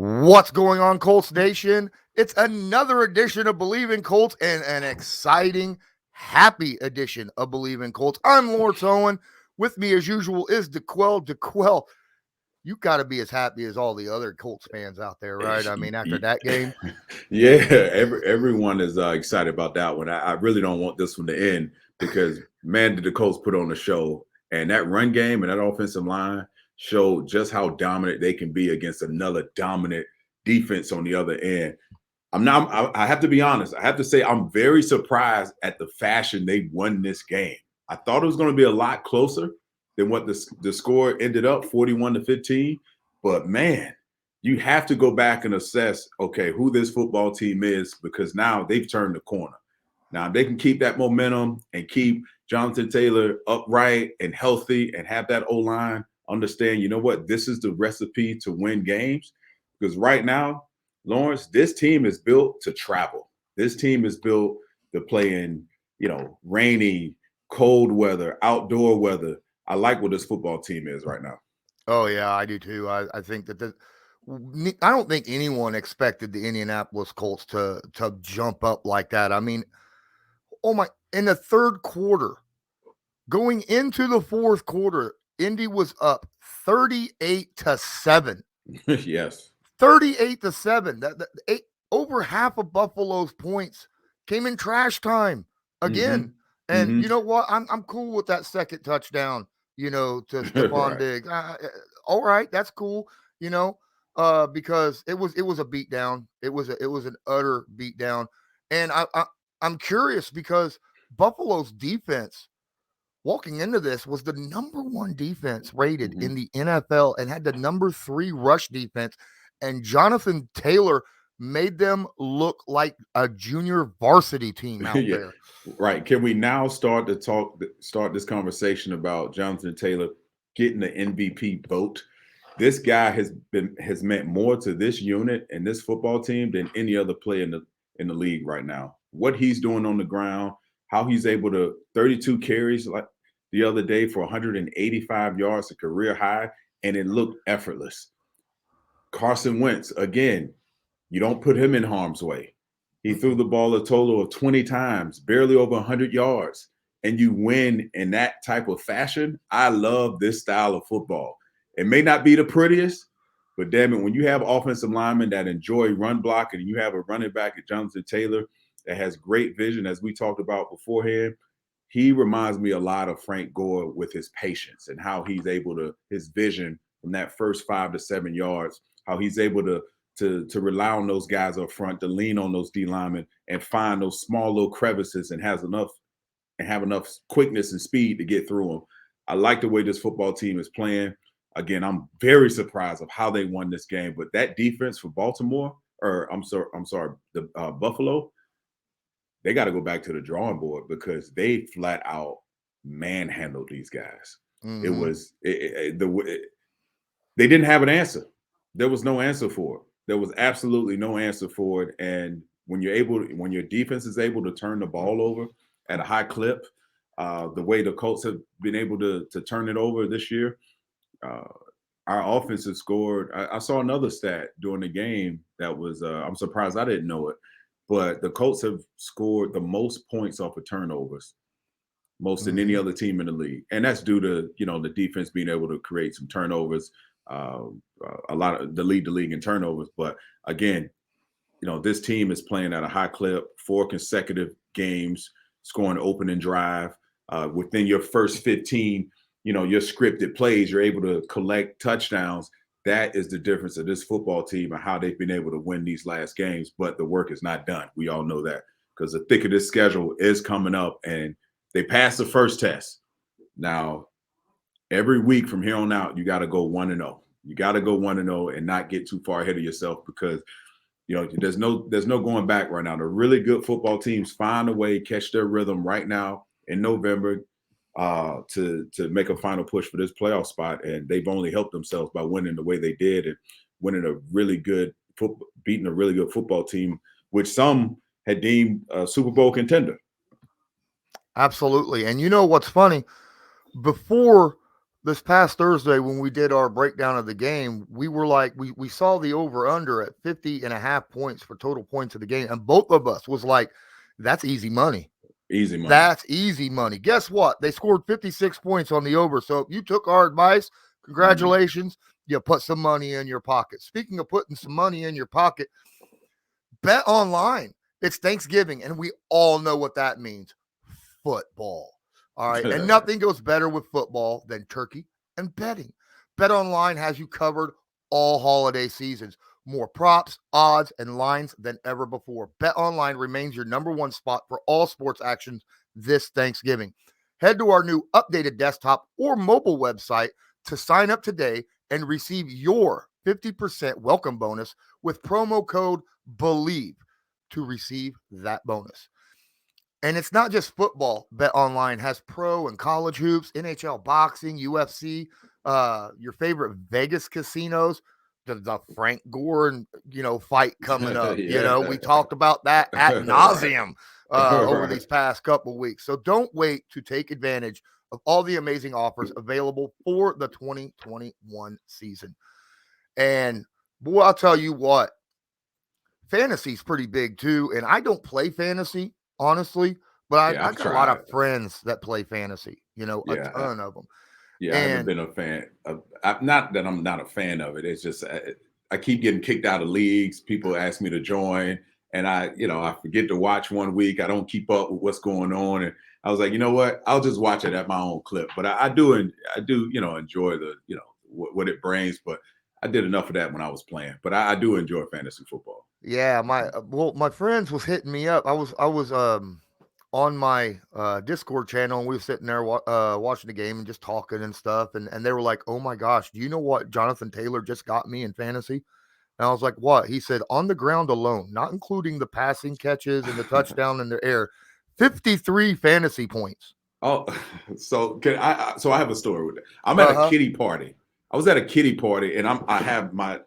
What's going on, Colts Nation? It's another edition of Bleav in Colts and an exciting, happy edition of Bleav in Colts. I'm Lawrence Owen. With me, as usual, is DeQuell. DeQuell, you got to be as happy as all the other Colts fans out there, right? I mean, after that game. Yeah, everyone is excited about that one. I really don't want this one to end because, man, did the Colts put on the show. And that run game and that offensive line showed just how dominant they can be against another dominant defense on the other end. I have to be honest. I have to say I'm very surprised at the fashion they won this game. I thought it was going to be a lot closer than what the score ended up, 41-15. But, man, you have to go back and assess, okay, who this football team is, because now they've turned the corner. Now, if they can keep that momentum and keep Jonathan Taylor upright and healthy and have that O-line understand, you know what, this is the recipe to win games. Because right now, Lawrence, this team is built to travel. This team is built to play in, rainy, cold weather, outdoor weather. I like what this football team is right now. Oh, yeah, I do too. I think that I don't think anyone expected the Indianapolis Colts to jump up like that. I mean, in the third quarter, going into the fourth quarter, Indy was up 38-7. Yes. 38-7. Over half of Buffalo's points came in trash time again. Mm-hmm. And you know what? I'm cool with that second touchdown, to Stephon Right. Diggs. All right, that's cool, because it was a beatdown. It was an utter beatdown. And I'm curious because Buffalo's defense walking into this was the number one defense rated in the NFL and had the number 3 rush defense. And Jonathan Taylor made them look like a junior varsity team out Yeah, there. right. Can we now start this conversation about Jonathan Taylor getting the MVP vote? This guy has meant more to this unit and this football team than any other player in the league right now. What he's doing on the ground, how he's able to 32 carries like the other day for 185 yards, a career high, and it looked effortless. Carson Wentz, again, you don't put him in harm's way. He threw the ball a total of 20 times, barely over 100 yards, and you win in that type of fashion. I love this style of football. It may not be the prettiest, but damn it, when you have offensive linemen that enjoy run blocking and you have a running back at Jonathan Taylor that has great vision, as we talked about beforehand, he reminds me a lot of Frank Gore with his patience and how he's able to, his vision from that first 5 to 7 yards, how he's able to rely on those guys up front, to lean on those D linemen and find those small little crevices and have enough quickness and speed to get through them. I like the way this football team is playing. Again, I'm very surprised of how they won this game, but that defense for Baltimore, or I'm sorry, the Buffalo, they got to go back to the drawing board because they flat out manhandled these guys. It was they didn't have an answer. There was no answer for it. There was absolutely no answer for it. And when your defense is able to turn the ball over at a high clip, the way the Colts have been able to turn it over this year, our offense has scored. I saw another stat during the game that was I'm surprised I didn't know it, but the Colts have scored the most points off of turnovers, most than any other team in the league, and that's due to the defense being able to create some turnovers. A lot of lead the league in turnovers, but again, this team is playing at a high clip, 4 consecutive games, scoring opening drive. Within your first 15, your scripted plays, you're able to collect touchdowns. That is the difference of this football team and how they've been able to win these last games. But the work is not done. We all know that because the thick of this schedule is coming up, and they passed the first test. Now, every week from here on out, you got to go 1-0. You got to go 1-0 and not get too far ahead of yourself because there's no going back right now. The really good football teams find a way, catch their rhythm right now in November to make a final push for this playoff spot, and they've only helped themselves by winning the way they did and winning beating a really good football team, which some had deemed a Super Bowl contender. Absolutely. And you know what's funny? Before this past Thursday when we did our breakdown of the game, we were like, we saw the over under at 50.5 points for total points of the game. And both of us was like, that's easy money. Easy money. That's easy money. Guess what? They scored 56 points on the over. So if you took our advice, congratulations. You put some money in your pocket. Speaking of putting some money in your pocket, bet online. It's Thanksgiving, and we all know what that means. Football. All right. And nothing goes better with football than turkey and betting. Bet online has you covered all holiday seasons. More props, odds, and lines than ever before. Bet online remains your number one spot for all sports actions this Thanksgiving. Head to our new updated desktop or mobile website to sign up today and receive your 50% welcome bonus with promo code Bleav to receive that bonus. And it's not just football. Bet online has pro and college hoops, NHL boxing, UFC, your favorite Vegas casinos, the Frank Gore, fight coming up. Yeah. We talked about that at nauseum over these past couple weeks. So don't wait to take advantage of all the amazing offers available for the 2021 season. And boy, I'll tell you what, fantasy's pretty big too. And I don't play fantasy, honestly, but I've got a lot of friends that play fantasy, a ton of them. Yeah, I haven't been a fan of, not that I'm not a fan of it. It's just I keep getting kicked out of leagues. People ask me to join, and I forget to watch one week. I don't keep up with what's going on, and I was like, you know what? I'll just watch it at my own clip. But I do enjoy the what it brings. But I did enough of that when I was playing. But I do enjoy fantasy football. Yeah, my friends was hitting me up. I was on my Discord channel, and we were sitting there watching the game and just talking and stuff. And they were like, "Oh my gosh, do you know what Jonathan Taylor just got me in fantasy?" And I was like, "What?" He said, "On the ground alone, not including the passing catches and the touchdown in the air, 53 fantasy points." Oh, so I have a story with it. I'm at a kiddie party. I was at a kiddie party, and I have my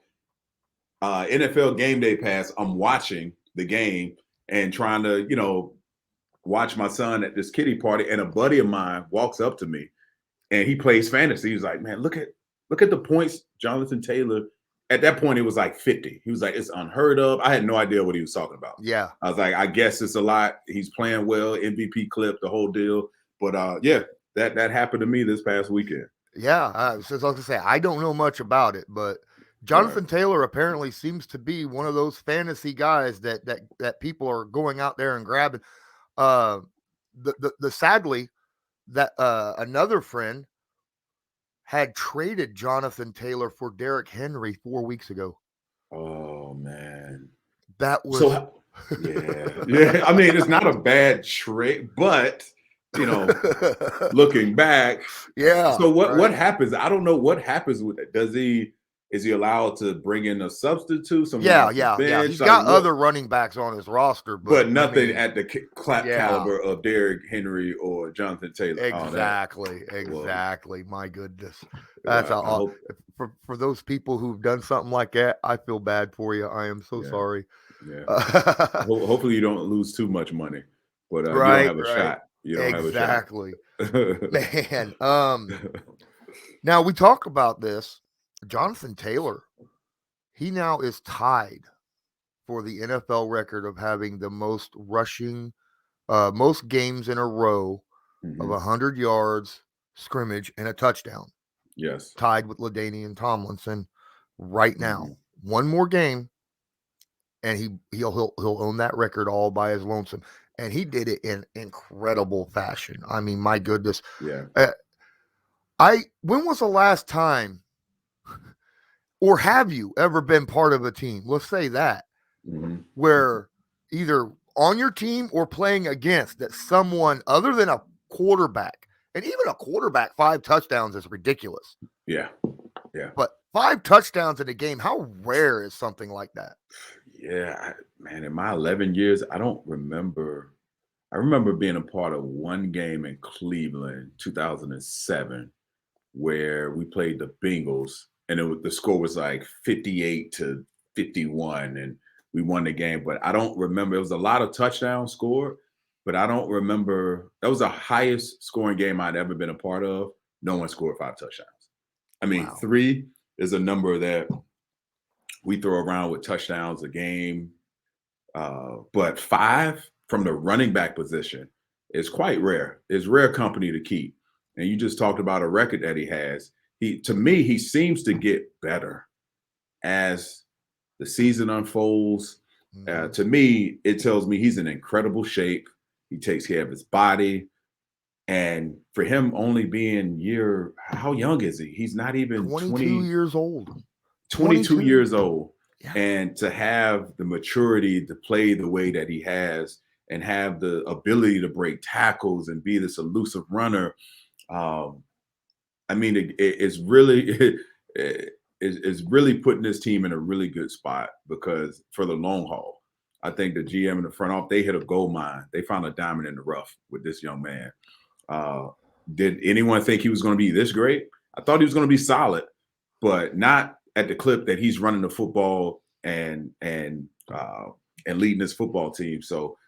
NFL game day pass. I'm watching the game and trying to, watch my son at this kiddie party. And a buddy of mine walks up to me, and he plays fantasy. He's like, "Man, look at the points Jonathan Taylor." At that point, it was like 50. He was like, "It's unheard of." I had no idea what he was talking about. Yeah. I was like, I guess it's a lot. He's playing well, MVP clip, the whole deal. But that happened to me this past weekend. Yeah. So I was going to say, I don't know much about it, but Jonathan Taylor apparently seems to be one of those fantasy guys that people are going out there and grabbing. Sadly that another friend had traded Jonathan Taylor for Derrick Henry 4 weeks ago. Oh man, that was yeah. I mean, it's not a bad trade, but looking back, yeah. So what happens? I don't know what happens with it. Is he allowed to bring in a substitute? Yeah. He's got other running backs on his roster, but nothing at the caliber of Derrick Henry or Jonathan Taylor. Exactly. My goodness, that's for those people who've done something like that. I feel bad for you. I am so sorry. Yeah. Hopefully you don't lose too much money, but you don't have a shot. You don't have a shot. Man. Now we talk about this. Jonathan Taylor, he now is tied for the NFL record of having the most rushing, most games in a row of 100 yards, scrimmage, and a touchdown. Yes. Tied with LaDainian Tomlinson right now. One more game, and he'll own that record all by his lonesome. And he did it in incredible fashion. I mean, my goodness. Yeah. When was the last time, or have you ever been part of a team? Let's say that, where either on your team or playing against that someone other than a quarterback, and even a quarterback, 5 touchdowns is ridiculous. Yeah. But 5 touchdowns in a game, how rare is something like that? Yeah, man, in my 11 years, I don't remember. I remember being a part of one game in Cleveland, 2007, where we played the Bengals, and the score was like 58-51, and we won the game. But I don't remember. It was a lot of touchdowns scored, but I don't remember. That was the highest scoring game I'd ever been a part of. No one scored 5 touchdowns. I mean, Wow. 3 is a number that we throw around with touchdowns a game. But 5 from the running back position is quite rare. It's rare company to keep. And you just talked about a record that he has. To me, he seems to get better as the season unfolds. To me, it tells me he's in incredible shape. He takes care of his body. And for him only being how young is he? He's not even 22 years old. 22 years old. Yeah. And to have the maturity to play the way that he has and have the ability to break tackles and be this elusive runner. I mean, it's really it's really putting this team in a really good spot because for the long haul, I think the GM and the front office, they hit a gold mine. They found a diamond in the rough with this young man. Did anyone think he was going to be this great? I thought he was going to be solid, but not at the clip that he's running the football and leading this football team. So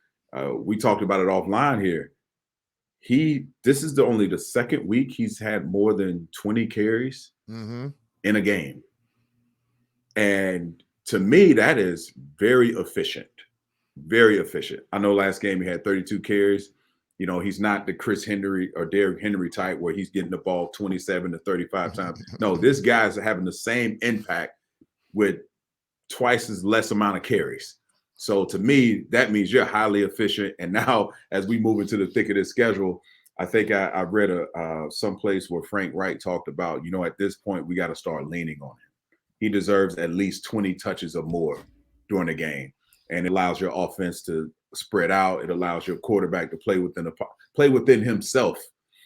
we talked about it offline here. This is only the second week he's had more than 20 carries in a game. And to me, that is very efficient. Very efficient. I know last game he had 32 carries. You know, he's not the Chris Henry or Derrick Henry type where he's getting the ball 27 to 35 times. No, this guy's having the same impact with twice as less amount of carries. So to me, that means you're highly efficient. And now as we move into the thick of this schedule, I think I read some place where Frank Wright talked about, you know, at this point, we got to start leaning on him. He deserves at least 20 touches or more during the game. And it allows your offense to spread out. It allows your quarterback to play within himself.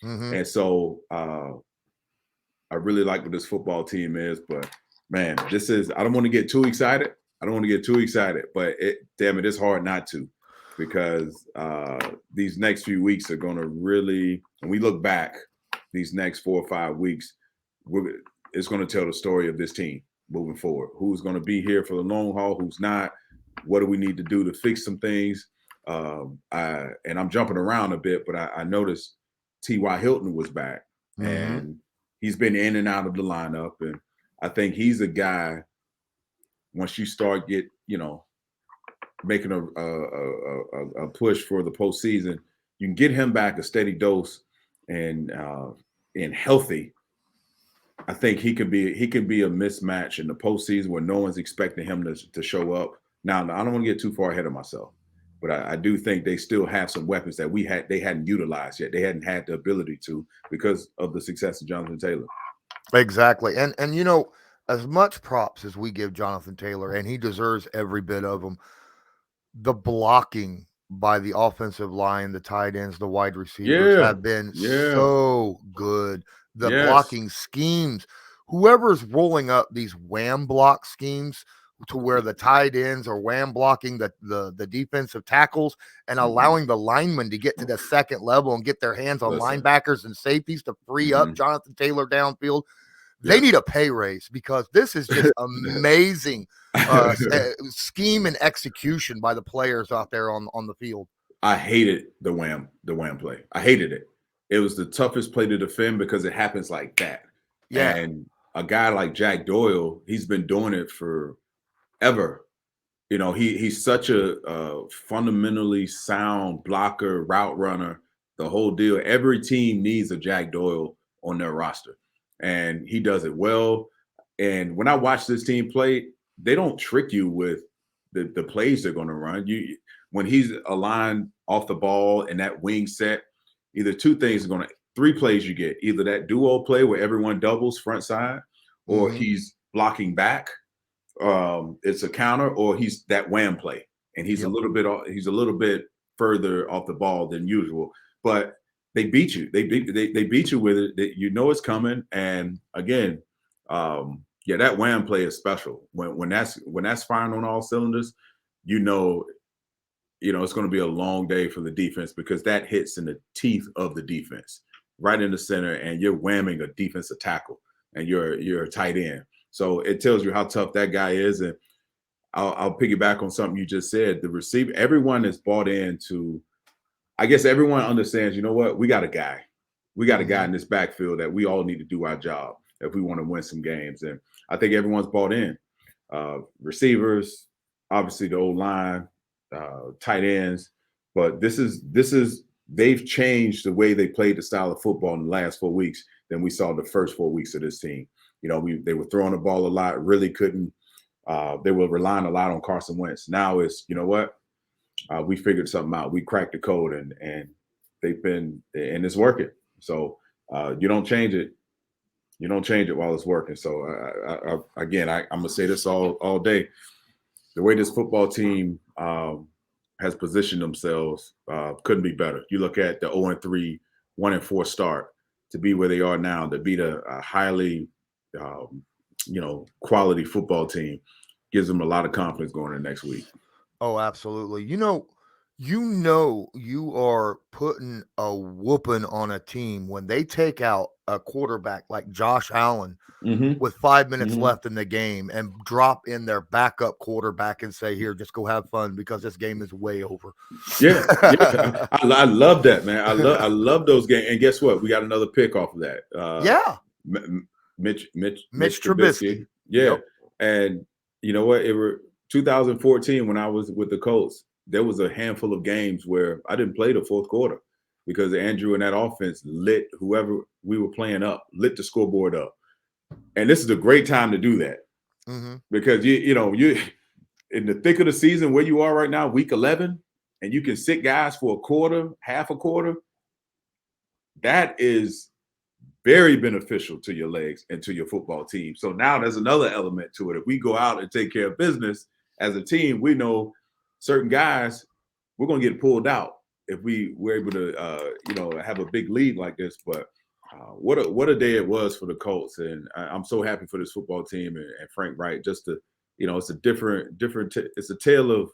And so I really like what this football team is. But man, I don't want to get too excited. But it's hard not to, because these next few weeks are going to really, when we look back, these next 4 or 5 weeks, it's going to tell the story of this team moving forward. Who's going to be here for the long haul? Who's not? What do we need to do to fix some things? And I'm jumping around a bit, but I noticed T.Y. Hilton was back, and he's been in and out of the lineup. And I think he's a guy, once you start making a push for the postseason, you can get him back a steady dose and healthy. I think he can be a mismatch in the postseason where no one's expecting him to show up. Now, I don't want to get too far ahead of myself, but I do think they still have some weapons that they hadn't utilized yet. They hadn't had the ability to because of the success of Jonathan Taylor. Exactly. And you know, as much props as we give Jonathan Taylor, and he deserves every bit of them, the blocking by the offensive line, the tight ends, the wide receivers have been so good. The blocking schemes, whoever's rolling up these wham block schemes to where the tight ends are wham blocking the defensive tackles and allowing the linemen to get to the second level and get their hands on linebackers and safeties to free up Jonathan Taylor downfield. They need a pay raise because this is just amazing scheme and execution by the players out there on the field. I hated the wham play. I hated it. It was the toughest play to defend because it happens like that. Yeah. And a guy like Jack Doyle, he's been doing it forever. You know, he's such a fundamentally sound blocker, route runner, the whole deal. Every team needs a Jack Doyle on their roster, and he does it well. And when I watch this team play, they don't trick you with the plays they're going to run. When he's aligned off the ball and that wing set, either 2 things are 3 plays you get. Either that duo play where everyone doubles front side, or he's blocking back. It's a counter, or he's that wham play, and he's a little bit further off the ball than usual. But they beat you. They beat you with it. You know it's coming. And again, that wham play is special. When that's firing on all cylinders, you know it's going to be a long day for the defense, because that hits in the teeth of the defense, right in the center, and you're whamming a defensive tackle, and you're a tight end. So it tells you how tough that guy is. And I'll piggyback on something you just said. The receiver, everyone is bought into. I guess everyone understands. You know what? We got a guy. We got a guy in this backfield that we all need to do our job. if we want to win some games. And I think everyone's bought in. Receivers, obviously the old line, tight ends, but this is they've changed the way they played the style of football in the last 4 weeks than we saw the first 4 weeks of this team. They were throwing the ball a lot, really couldn't. They were relying a lot on Carson Wentz. Now it's, what? We figured something out. We cracked the code, and it's working. So you don't change it. You don't change it while it's working. So I'm gonna say this all day. The way this football team has positioned themselves couldn't be better. You look at the 0-3, 1-4 start to be where they are now, to beat a highly quality football team, gives them a lot of confidence going into next week. Oh, absolutely. You are putting a whooping on a team when they take out a quarterback like Josh Allen with 5 minutes left in the game and drop in their backup quarterback and say, here, just go have fun because this game is way over. Yeah. I love that, man. I love those games. And guess what? We got another pick off of that. Mitch Trubisky. Yeah. Yep. And you know what? It was 2014 when I was with the Colts. There was a handful of games where I didn't play the fourth quarter because Andrew and that offense lit whoever we were playing up, lit the scoreboard up. And this is a great time to do that because you in the thick of the season where you are right now, week 11, and you can sit guys for a quarter, half a quarter. That is very beneficial to your legs and to your football team. So now there's another element to it. If we go out and take care of business as a team, we know certain guys, we're going to get pulled out if we're able to, have a big lead like this. But what a day it was for the Colts. And I'm so happy for this football team and Frank Wright. Just to, it's a different, it's a tale of,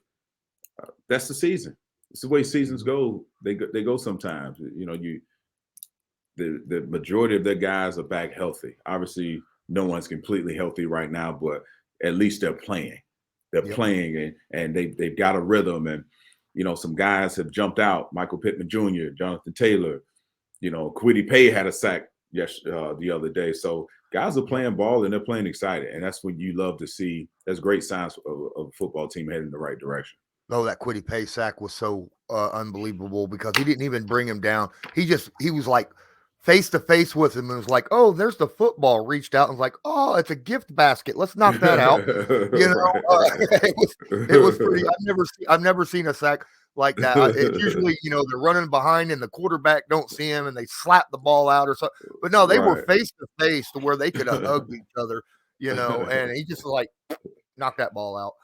that's the season. It's the way seasons go. They go sometimes, the majority of their guys are back healthy. Obviously, no one's completely healthy right now, but at least they're playing. They're playing and they've got a rhythm. And, some guys have jumped out. Michael Pittman Jr., Jonathan Taylor, Kwity Paye had a sack the other day. So guys are playing ball and they're playing excited. And that's what you love to see. That's great signs of a football team heading in the right direction. Oh, that Kwity Paye sack was so unbelievable because he didn't even bring him down. He was like face to face with him and was like, oh, there's the football, reached out and was like, oh, it's a gift basket. Let's knock that out. It was pretty. I've never seen a sack like that. It's usually, they're running behind and the quarterback don't see him and they slap the ball out or something. But no, they were face to face to where they could have hugged each other, and he just like knocked that ball out.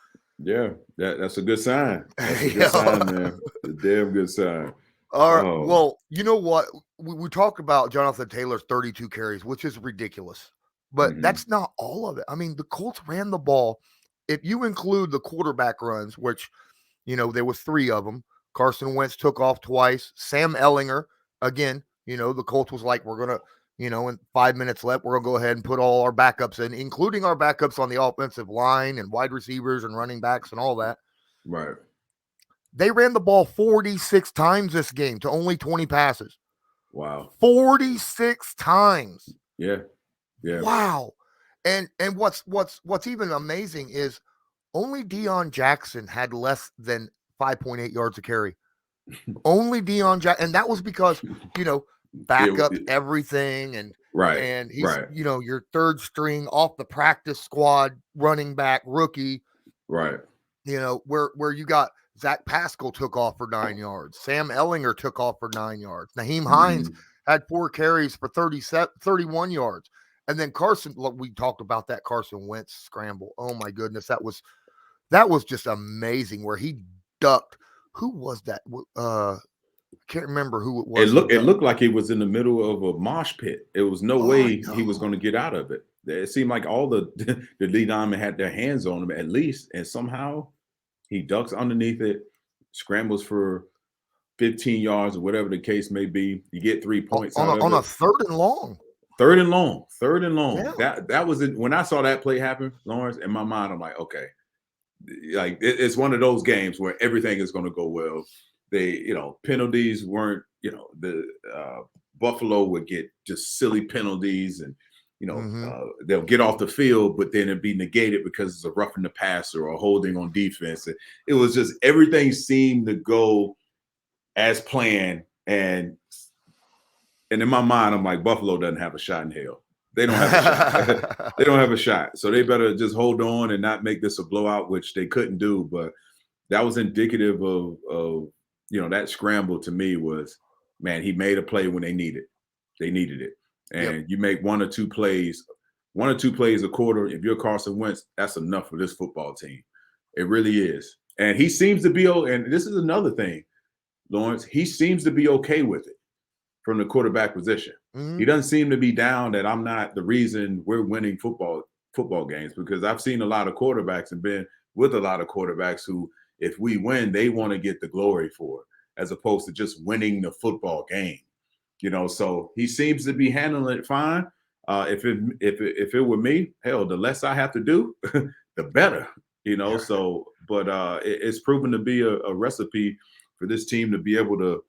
Yeah, that's a good sign. That's a good sign, man. A damn good sign. All right. Oh. Well, you know what? We talked about Jonathan Taylor's 32 carries, which is ridiculous. But that's not all of it. I mean, the Colts ran the ball. If you include the quarterback runs, which, there was 3 of them. Carson Wentz took off twice. Sam Ehlinger, again, the Colts was like, we're going to, in 5 minutes left, we're going to go ahead and put all our backups in, including our backups on the offensive line and wide receivers and running backs and all that. Right. They ran the ball 46 times this game to only 20 passes. Wow. 46 times. Yeah. Wow. And what's even amazing is only Deion Jackson had less than 5.8 yards a carry. Only Deion Jackson. And that was because, back up everything and he's, your third string off the practice squad running back rookie. Right. Where you got Zach Pascal took off for 9 yards. Sam Ehlinger took off for 9 yards. Naheem Hines had 4 carries for 31 yards. And then Carson, look, we talked about that Carson Wentz scramble. Oh my goodness. That was just amazing where he ducked. Who was that? I can't remember who it was. It looked like he was in the middle of a mosh pit. It was no way he was going to get out of it. It seemed like all the lead linemen had their hands on him at least. And somehow he ducks underneath it, scrambles for 15 yards or whatever the case may be. You get 3 points on a third and long. Third and long. Yeah. That was it. When I saw that play happen, Lawrence, in my mind, I'm like, okay, like it's one of those games where everything is going to go well. They, penalties weren't, the Buffalo would get just silly penalties and, they'll get off the field, but then it'd be negated because it's a roughing the passer or holding on defense. It was just everything seemed to go as planned. And in my mind, I'm like, Buffalo doesn't have a shot in hell. They don't have a shot. They don't have a shot. So they better just hold on and not make this a blowout, which they couldn't do. But that was indicative of that scramble to me was, man, he made a play when they needed it. And you make one or two plays a quarter. If you're Carson Wentz, that's enough for this football team. It really is. And he seems to be, and this is another thing, Lawrence, he seems to be okay with it from the quarterback position. Mm-hmm. He doesn't seem to be down that I'm not the reason we're winning football games, because I've seen a lot of quarterbacks and been with a lot of quarterbacks who, if we win, they want to get the glory for it, as opposed to just winning the football game. So he seems to be handling it fine. If it were me, hell, the less I have to do, the better. So, but it's proven to be a recipe for this team to be able to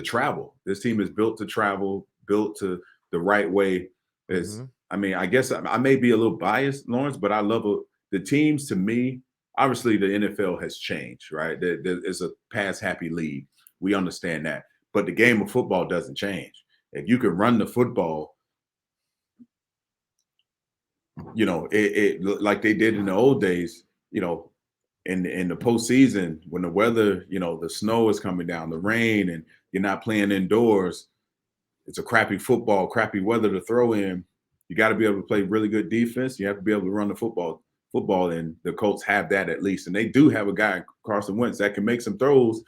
travel. This team is built to travel, built to the right way. I mean, I guess I may be a little biased, Lawrence, but I love the teams. To me, obviously the NFL has changed, right? It's a pass happy league. We understand that, but the game of football doesn't change. If you can run the football, it like they did in the old days, in the postseason, when the weather, the snow is coming down, the rain, and you're not playing indoors, it's a crappy weather to throw in. You got to be able to play really good defense. You have to be able to run the football, and the Colts have that at least. And they do have a guy, Carson Wentz, that can make some throws,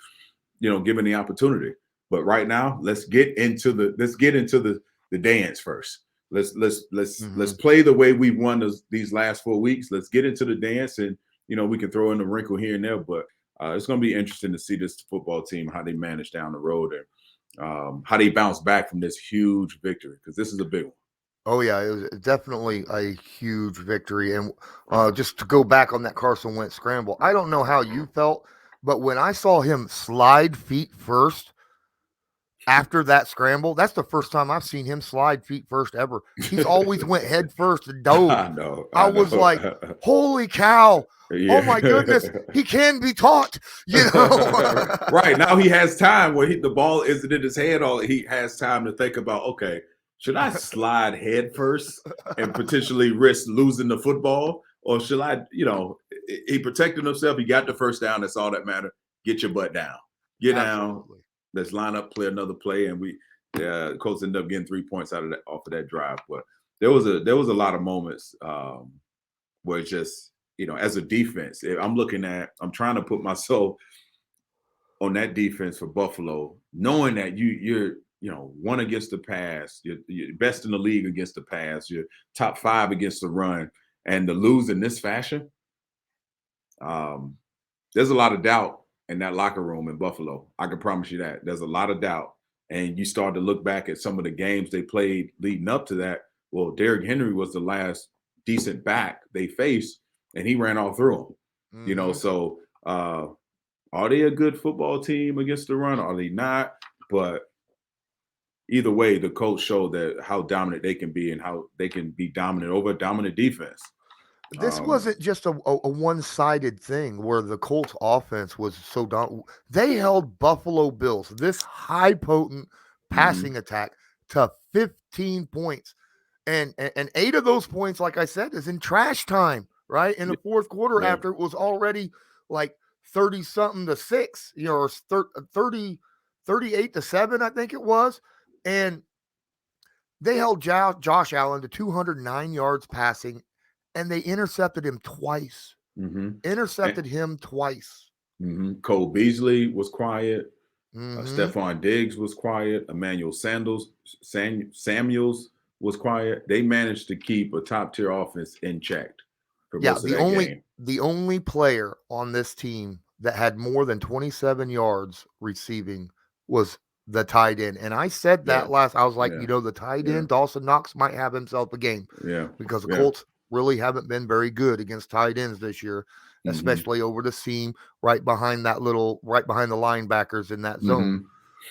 given the opportunity. But right now, let's get into the dance first. Let's play the way we've won these last 4 weeks. Let's get into the dance, and we can throw in a wrinkle here and there. But it's going to be interesting to see this football team, how they manage down the road, and how they bounce back from this huge victory, because this is a big one. Oh, yeah, it was definitely a huge victory. And just to go back on that Carson Wentz scramble, I don't know how you felt, but when I saw him slide feet first after that scramble, that's the first time I've seen him slide feet first ever. He's always went head first and dove. I was like, holy cow. Yeah. Oh, my goodness. He can be taught, Right. Now he has time where the ball isn't in his head. He has time to think about, okay, should I slide head first and potentially risk losing the football? Or should I, he protected himself. He got the first down. That's all that mattered. Get your butt down. Get down. Let's line up, play another play. And the Colts ended up getting 3 points off of that drive. But there was a lot of moments where it's just, as a defense, I'm trying to put myself on that defense for Buffalo, knowing that you're one against the pass, you're best in the league against the pass, you're top 5 against the run, and to lose in this fashion, there's a lot of doubt in that locker room in Buffalo. I can promise you that. There's a lot of doubt. And you start to look back at some of the games they played leading up to that. Well, Derrick Henry was the last decent back they faced, and he ran all through them. So are they a good football team against the run? Are they not? But either way, the Colts showed that how dominant they can be and how they can be dominant over a dominant defense. This wasn't just a one-sided thing where the Colts offense was so dominant. They held Buffalo Bills, this high potent passing attack, to 15 points. And 8 of those points, like I said, is in trash time, right? In the fourth quarter, after it was already like 30-something to 6, or 38 to 7, I think it was. And they held Josh Allen to 209 yards passing, and they intercepted him twice. Him twice. Cole Beasley was quiet. Stephon Diggs was quiet. Emmanuel Samuels was quiet. They managed to keep a top-tier offense in check for most of that game. The only player on this team that had more than 27 yards receiving was the tight end. And I said that I was like, the tight end, Dawson Knox, might have himself a game. Yeah. Because the Colts really haven't been very good against tight ends this year, especially over the seam right behind the linebackers in that zone.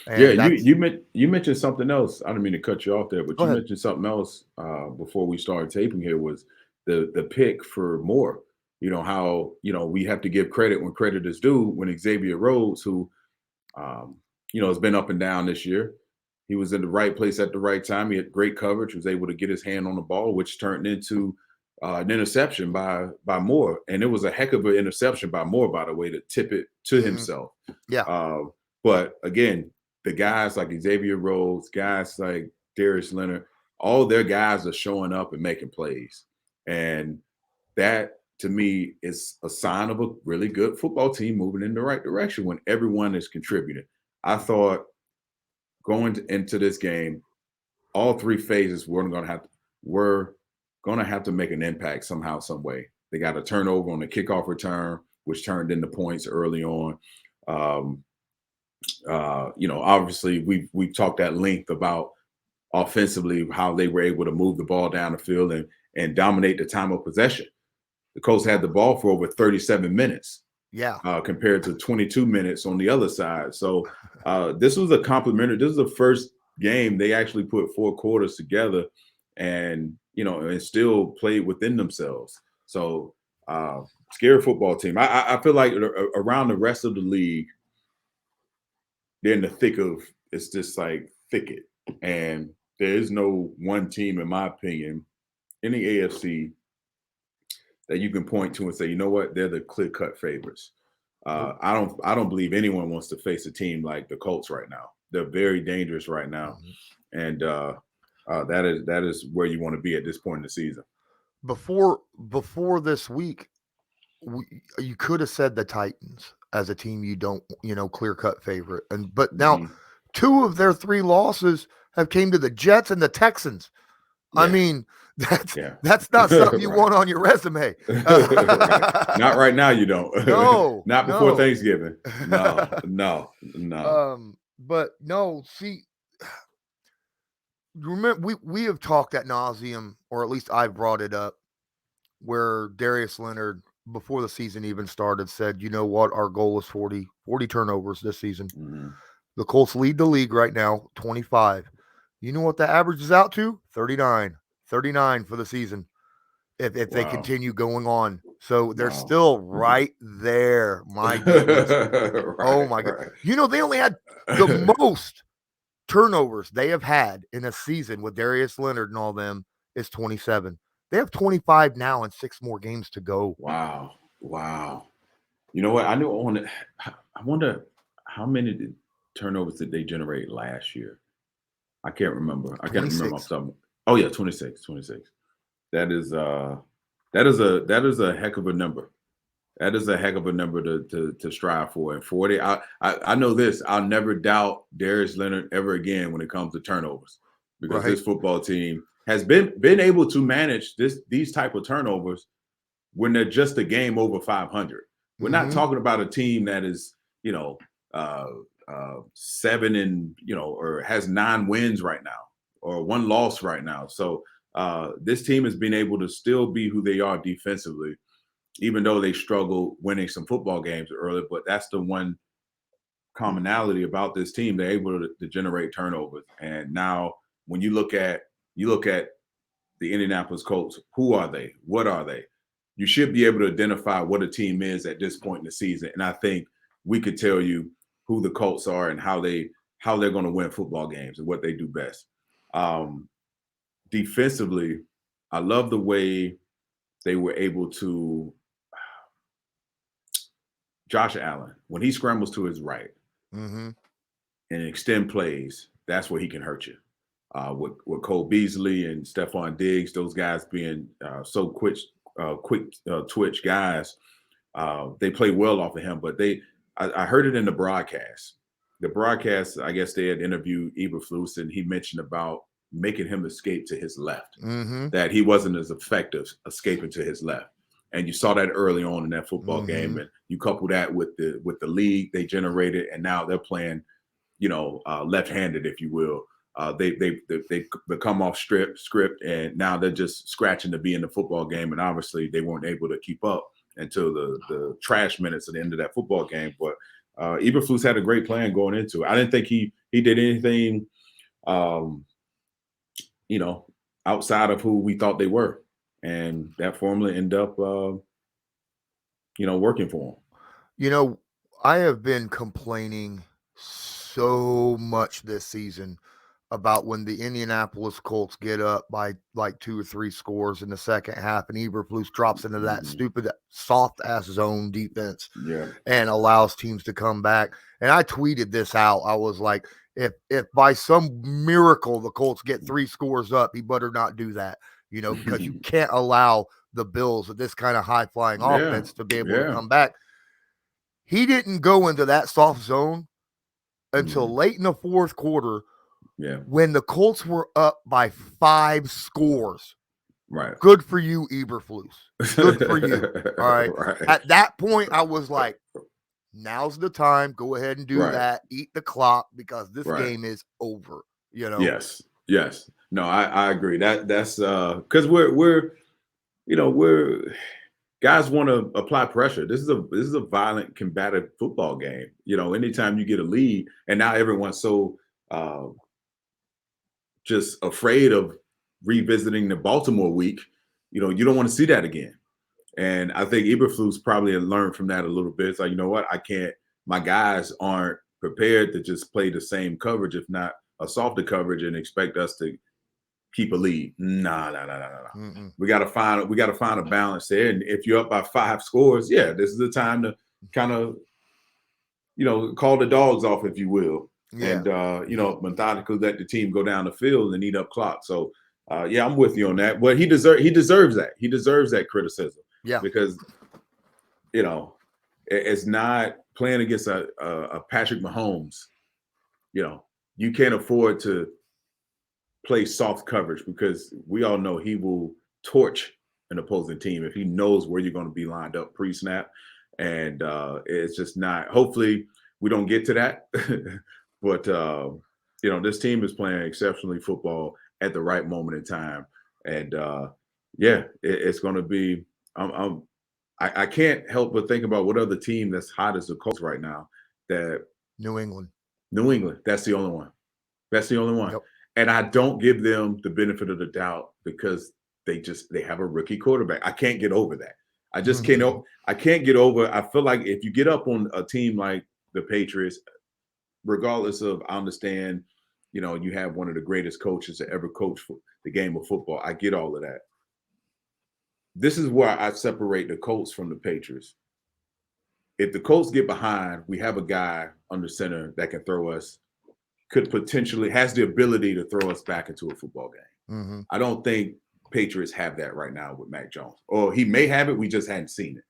Yeah, And that's you mentioned something else. I didn't mean to cut you off there, but go you ahead. mentioned something else before we started taping here was the pick for Moore. You know how we have to give credit when credit is due. When Xavier Rhodes, who um, has been up and down this year, he was in the right place at the right time. He had great coverage, was able to get his hand on the ball, which turned into an interception by Moore, and it was a heck of an interception by Moore, by the way, to tip it to Hmm. himself. Yeah. Uh, but again, the guys like Xavier Rhodes, guys like Darius Leonard, all their guys are showing up and making plays. And that to me is a sign of a really good football team moving in the right direction when everyone is contributing. I thought into this game, all three phases were going to have to make an impact somehow, some way. They got a turnover on the kickoff return, which turned into points early on. Um, obviously we've talked at length about offensively how they were able to move the ball down the field and dominate the time of possession. The Colts had the ball for over 37 minutes Yeah. compared to 22 minutes on the other side. So this was a complimentary. This is the first game they actually put 4 quarters together and and still played within themselves. So scary football team. I feel like around the rest of the league, they're in the thick of it's just like thicket. And there is no one team, in my opinion, in the AFC that you can point to and say, you know what, they're the clear-cut favorites. Nope. I don't believe anyone wants to face a team like the Colts right now. They're very dangerous right now, Mhm. and that is where you want to be at this point in the season. Before this week, you could have said the Titans as a team you don't, clear cut favorite. But now Mm-hmm. 2 of their 3 losses have came to the Jets and the Texans. I Yeah, mean, that's yeah, that's not something you right, want on your resume. right. Not right now. You don't. No, Not before no. Thanksgiving. No, no, no. But no, see, remember we have talked at nauseum, or at least I've brought it up, where Darius Leonard, before the season even started, said, you know what, our goal is 40 turnovers this season. Mm-hmm. The Colts lead the league right now, 25. You know what the average is out to? 39. 39 for the season if they Wow, continue going on. So they're wow. still right there. My goodness. Oh Right, my god. right. They only had the most turnovers they have had in a season with Darius Leonard and all them is 27. They have 25 now and 6 more games to go. Wow, wow. You know what? I wonder how many turnovers did they generate last year? I can't remember. I can't remember off 26. the top. Oh yeah, 26, 26. That is that is a heck of a number. That is a heck of a number to strive for. And 40, I know this. I'll never doubt Darius Leonard ever again when it comes to turnovers, because Right. this football team has been able to manage these type of turnovers when they're just a game over 500. We're not Mm-hmm. talking about a team that is, uh, 7 and or has 9 wins right now or 1 loss right now. So this team has been able to still be who they are defensively, even though they struggle winning some football games early. But that's the one commonality about this team. They're able to generate turnovers. And now when you look at the Indianapolis Colts, who are they? What are they? You should be able to identify what a team is at this point in the season. And I think we could tell you who the Colts are and how they're going to win football games and what they do best. Um, Defensively, I love the way they were able to Josh Allen, when he scrambles to his right Mm-hmm. and extend plays, that's where he can hurt you. With Cole Beasley and Stephon Diggs, those guys being so quick twitch guys, they play well off of him. But I heard it in the broadcast. The broadcast, I guess they had interviewed Eberflus, and he mentioned about making him escape to his left, Mm-hmm. that he wasn't as effective escaping to his left. And you saw that early on in that football game, Mm-hmm. and you couple that with the league they generated, and now they're playing, left-handed, if you will. They become off script, and now they're just scratching to be in the football game. And obviously, they weren't able to keep up until the trash minutes at the end of that football game. But Eberflus had a great plan going into it. I didn't think he he did anything, outside of who we thought they were, and that formula ended up, working for him. I have been complaining so much this season about when the Indianapolis Colts get up by like 2 or 3 scores in the second half and Eberflus drops into that stupid soft ass zone defense and allows teams to come back. And I tweeted this out. I was like, if by some miracle the Colts get 3 scores up, he better not do that, because you can't allow the Bills with this kind of high flying offense to be able to come back. He didn't go into that soft zone until late in the fourth quarter. When the Colts were up by 5 scores. Right. Good for you, Eberflus. Good for you. All right. At that point, I was like, now's the time. Go ahead and do that. Eat the clock because this game is over. Yes. No, I agree. That's because we're guys want to apply pressure. This is a violent, combative football game. Anytime you get a lead, and now everyone's so just afraid of revisiting the Baltimore week, you don't want to see that again. And I think Eberflus probably learned from that a little bit. It's like, you know what? My guys aren't prepared to just play the same coverage, if not a softer coverage, and expect us to keep a lead. No. We got to find a balance there. And if you're up by 5 scores, this is the time to kind of, call the dogs off, if you will. And methodically let the team go down the field and eat up clock. So I'm with you on that. But he deserves that. He deserves that criticism. Yeah. Because it's not playing against a Patrick Mahomes. You can't afford to play soft coverage because we all know he will torch an opposing team if he knows where you're going to be lined up pre-snap. And it's just not. Hopefully we don't get to that. But, this team is playing exceptionally football at the right moment in time. And, it's going to be I can't help but think about what other team that's hot as the Colts right now. That New England. That's the only one. Yep. And I don't give them the benefit of the doubt because they have a rookie quarterback. I can't get over that. I just can't. I can't get over. I feel like if you get up on a team like the Patriots, regardless of, I understand, you have one of the greatest coaches to ever coach the game of football. I get all of that. This is where I separate the Colts from the Patriots. If the Colts get behind, we have a guy under center that can has the ability to throw us back into a football game. I don't think Patriots have that right now with Mac Jones. Or he may have it, we just hadn't seen it.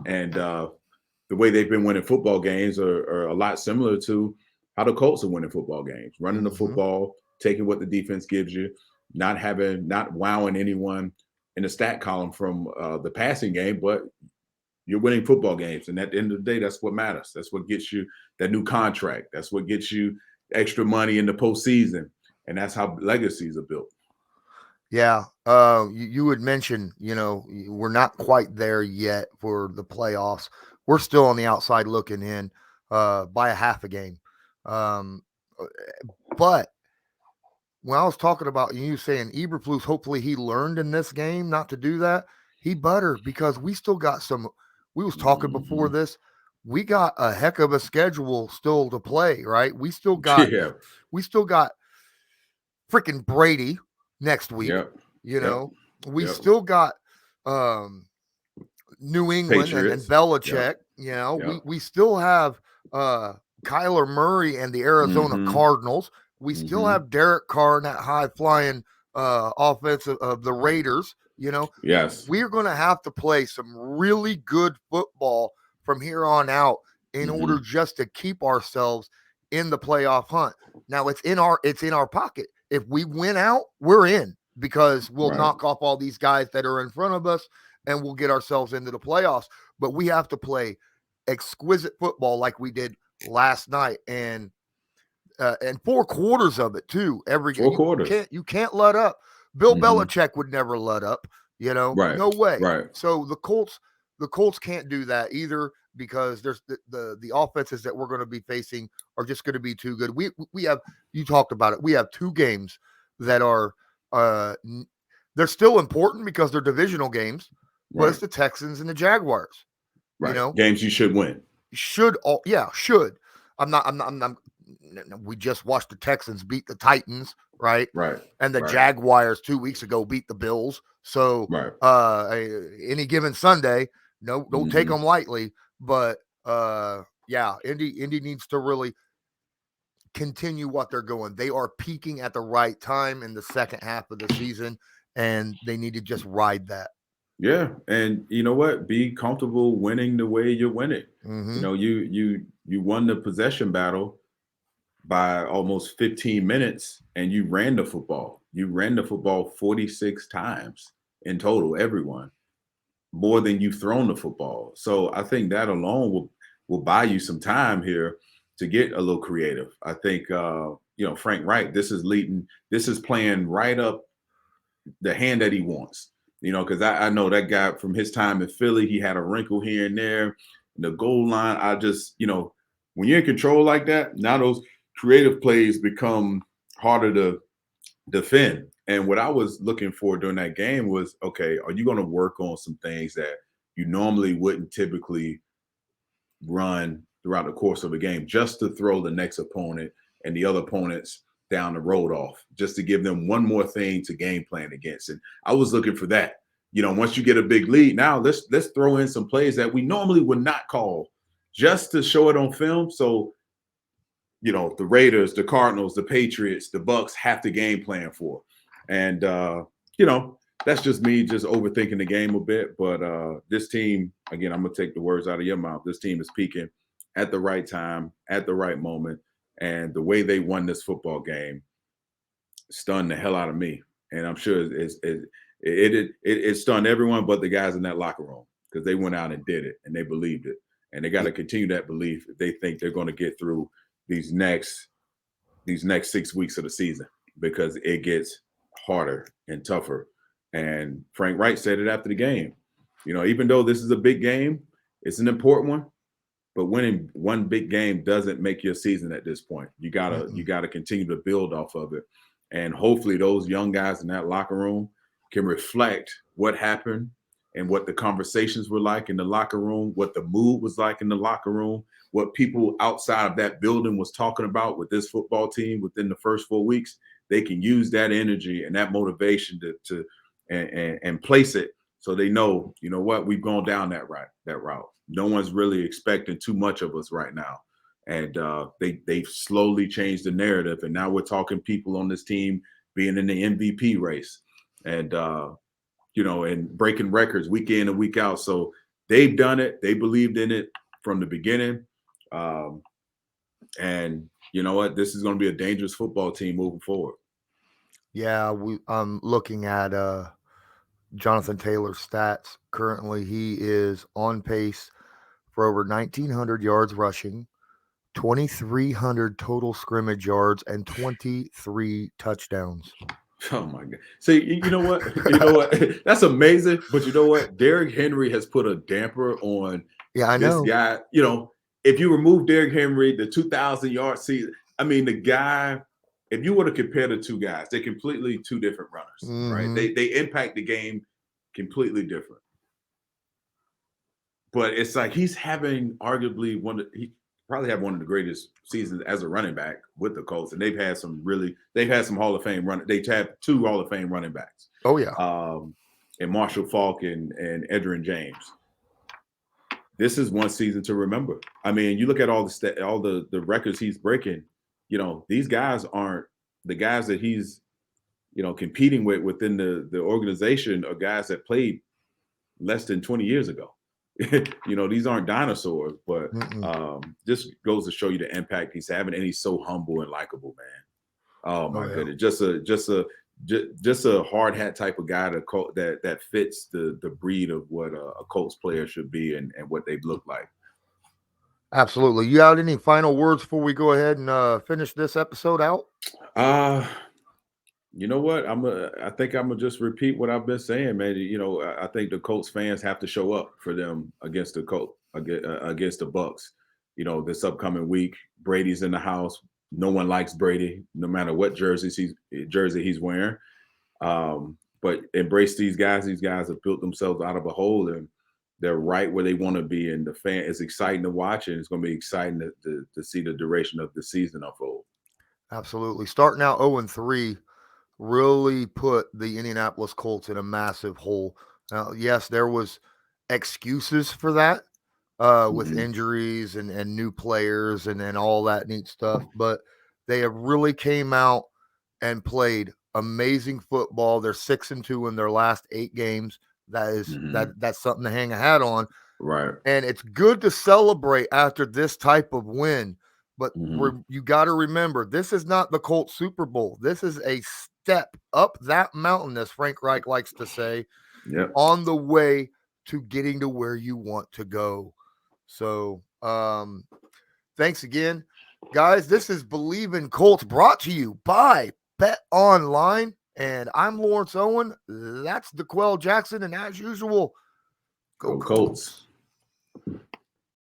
And the way they've been winning football games are a lot similar to how the Colts are winning football games, running the football, taking what the defense gives you, not wowing anyone in the stat column from the passing game, but you're winning football games. And at the end of the day, that's what matters. That's what gets you that new contract. That's what gets you extra money in the postseason. And that's how legacies are built. Yeah. You would mention, we're not quite there yet for the playoffs. We're still on the outside looking in by a half a game. But when I was talking about you saying Eberflus, hopefully he learned in this game not to do that. He better, because we still got we was talking before this. We got a heck of a schedule still to play, right? We still got freaking Brady next week. We still got New England and Belichick. We still have Kyler Murray and the Arizona Cardinals. We still have Derek Carr and that high flying offense of the Raiders. We're going to have to play some really good football from here on out in order just to keep ourselves in the playoff hunt. Now it's in our pocket. If we win out, we're in, because we'll knock off all these guys that are in front of us and we'll get ourselves into the playoffs. But we have to play exquisite football like we did last night, and 4 quarters of it too. Every 4 quarters. You can't let up. Bill Belichick would never let up. No way. Right. So the Colts can't do that either. because there's the offenses that we're going to be facing are just going to be too good. We have, you talked about it. We have two games that are they're still important because they're divisional games, but it's Right. the Texans and the Jaguars. You Right. know, Games you should win. should all yeah should. I'm not. We just watched the Texans beat the Titans, right? Right. And the Right. Jaguars 2 weeks ago beat the Bills. So Right. any given Sunday, no, don't take Mm-hmm. them lightly. But yeah, Indy needs to really continue what they're going. They are peaking at the right time in the second half of the season, and they need to just ride that. Yeah, and you know what? Be comfortable winning the way you're winning. You Mm-hmm. know, you won the possession battle by almost 15 minutes, and you ran the football. You ran the football 46 times in total, everyone, more than you've thrown the football. So I think that alone will buy you some time here to get a little creative. I think Frank Wright, this is playing right up the hand that he wants. Because I know that guy from his time in Philly, he had a wrinkle here and there. The goal line, when you're in control like that, now those creative plays become harder to defend. And what I was looking for during that game was, okay, are you going to work on some things that you normally wouldn't typically run throughout the course of a game, just to throw the next opponent and the other opponents down the road off, just to give them one more thing to game plan against? And I was looking for that. Once you get a big lead, now let's throw in some plays that we normally would not call, just to show it on film. So, the Raiders, the Cardinals, the Patriots, the Bucks have to game plan for. And that's just me just overthinking the game a bit. But this team, again, I'm gonna take the words out of your mouth. This team is peaking at the right time, at the right moment, and the way they won this football game stunned the hell out of me. And I'm sure it stunned everyone but the guys in that locker room, because they went out and did it and they believed it. And they got to continue that belief if they think they're going to get through these next 6 weeks of the season, because it gets harder and tougher. And Frank Wright said it after the game. Even though this is a big game, it's an important one, but winning one big game doesn't make your season at this point. You gotta continue to build off of it. And hopefully those young guys in that locker room can reflect what happened and what the conversations were like in the locker room, what the mood was like in the locker room, what people outside of that building was talking about with this football team within the first 4 weeks. They can use that energy and that motivation and place it, so they know, what, we've gone down that route. No one's really expecting too much of us right now. And they've slowly changed the narrative. And now we're talking people on this team being in the MVP race and, and breaking records week in and week out. So they've done it. They believed in it from the beginning. And you know what? This is going to be a dangerous football team moving forward. Yeah, I'm looking at Jonathan Taylor's stats. Currently, he is on pace for over 1,900 yards rushing, 2,300 total scrimmage yards, and 23 touchdowns. Oh my God! See, you know what? You know what? That's amazing. But you know what? Derrick Henry has put a damper on Yeah, I this know. guy. If you remove Derrick Henry, the 2,000-yard season, the guy. If you were to compare the two guys, they're completely two different runners, right? Mm-hmm. They impact the game completely different. But it's like he's having arguably he probably have one of the greatest seasons as a running back with the Colts, and they've had some Hall of Fame They've had two Hall of Fame running backs. Oh yeah. And Marshall Faulk and Edgerrin James. This is one season to remember. You look at all the records he's breaking. These guys aren't the guys that he's competing with within the organization, are guys that played less than 20 years ago. These aren't dinosaurs, but this goes to show you the impact he's having, and he's so humble and likable, man. Oh my goodness, just a hard hat type of guy that fits the breed of what a Colts player should be and what they look like. Absolutely. You have any final words before we go ahead and finish this episode out? You know what? I think I'm gonna just repeat what I've been saying, man. I think the Colts fans have to show up for them against the against the Bucks. This upcoming week, Brady's in the house. No one likes Brady, no matter what jersey he's wearing. But embrace these guys. These guys have built themselves out of a hole, and they're right where they want to be. And the fan is exciting to watch, and it's going to be exciting to see the duration of the season unfold. Absolutely. Starting out 0-3 really put the Indianapolis Colts in a massive hole. Now, yes, there was excuses for that with injuries and new players and all that neat stuff, but they have really came out and played amazing football. They're 6-2 in their last 8 games. That is that's something to hang a hat on. Right. And it's good to celebrate after this type of win. But you got to remember, this is not the Colts Super Bowl. This is a step up that mountain, as Frank Reich likes to say, on the way to getting to where you want to go. So thanks again, guys. This is Bleav in Colts, brought to you by Bet Online. And I'm Lawrence Owen. That's DeQuell Jackson. And as usual, go Colts.